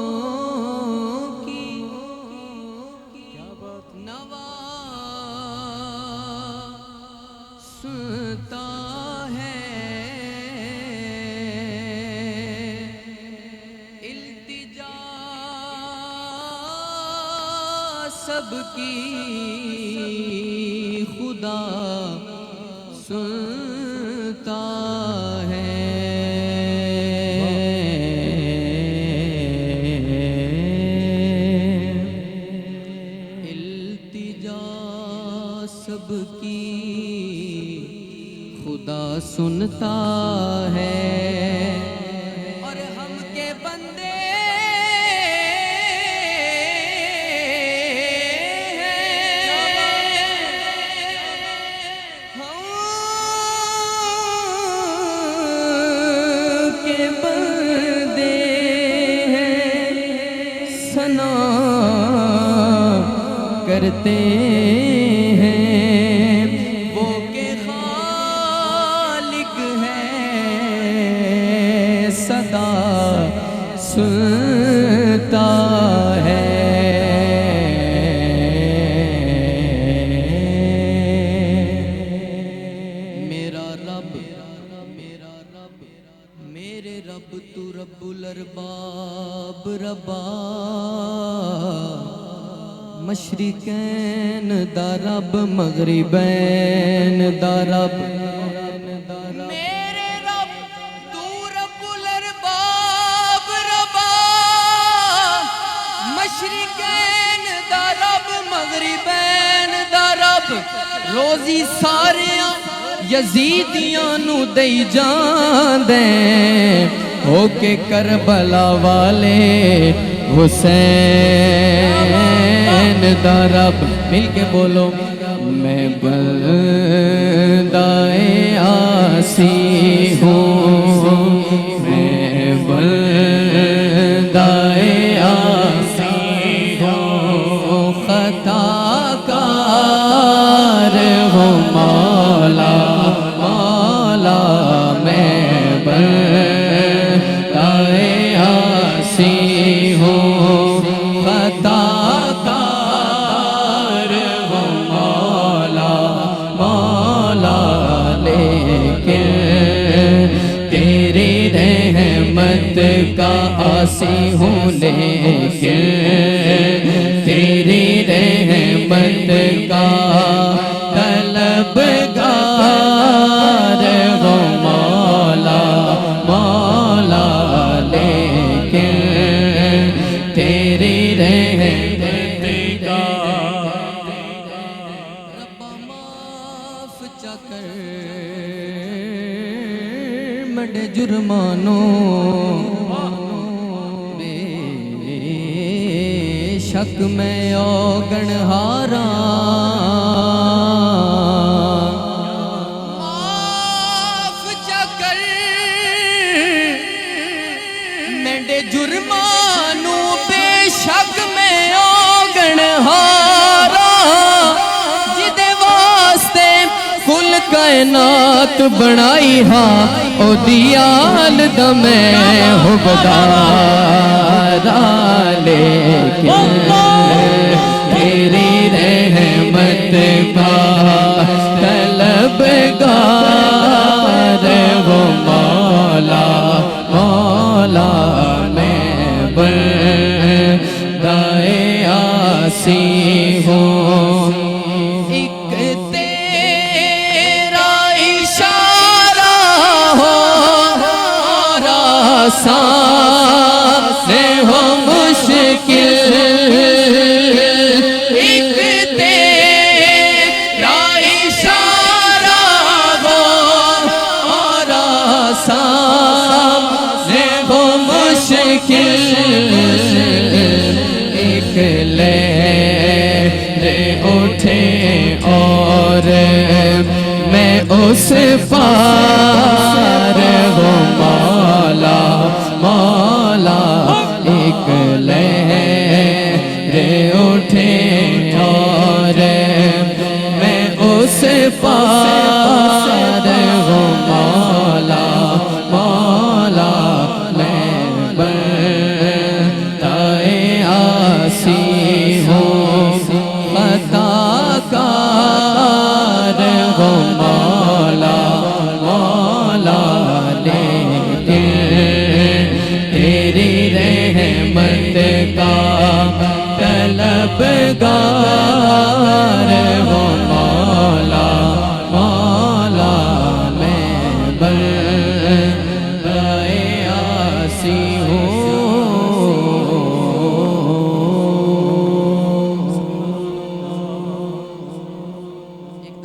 बेनवाओं की क्या बात नवा सुनता है इल्तिजा सबकी खुदा सुनता है इल्तिजा सबकी खुदा सुनता है और हम के बंदे सना करते हैं वो के खालिक है सदा सुनता है मेरा रब मेरे रब तू रब्बुल अरबाब रब्बा मशरिकैन दा रब मगरिबैन दा रब मेरे रब तू रब्बुल अरबाब रब्बा मशरिकैन दा रब मगरिबैन दा रब रोजी सारियां यजीदियां नू दई जांदे होके करबला वाले हुसैन दा रब मिल के बोलो मैं बंदाए आसी हूँ मैं बंदाए आसी हूँ खताकार हूँ मौला मौला मैं बंदाए आसी हूँ खताकार हूँ मौला मौला लेकिन तेरी रहमत का आसी हूँ लेकिन तेरी रहमत का तलबगार हूँ मौला मौला लेकिन तेरी रहमत का रब्बा माफ चकर मडे जुर्मानों बेशक मैं औगणहारा माफ चकर मेरे जुर्मानों बेशक मैं औगणहारा जिदे वास्ते कुल कायनात बनाई हा ओदी आल दा मैं हुबदारा लेकिन तेरी रहमत का तलबगार वो मौला मौला मैं बंदाए आसी हूँ एक तेरा इशारा हो सांस हो मुश्किल एक तेरा इशारा हो सांस हो मुश्किल एक लहर उठे और मैं उस पार हूँ मौला मौला एक लहर उठे और मैं उस پار ہو مولا مولا میں بندۂ عاصی ہوں خطا کار ہو مولا مولا لیکن تیری رحمت کا طلبگار ہو مولا مولا میں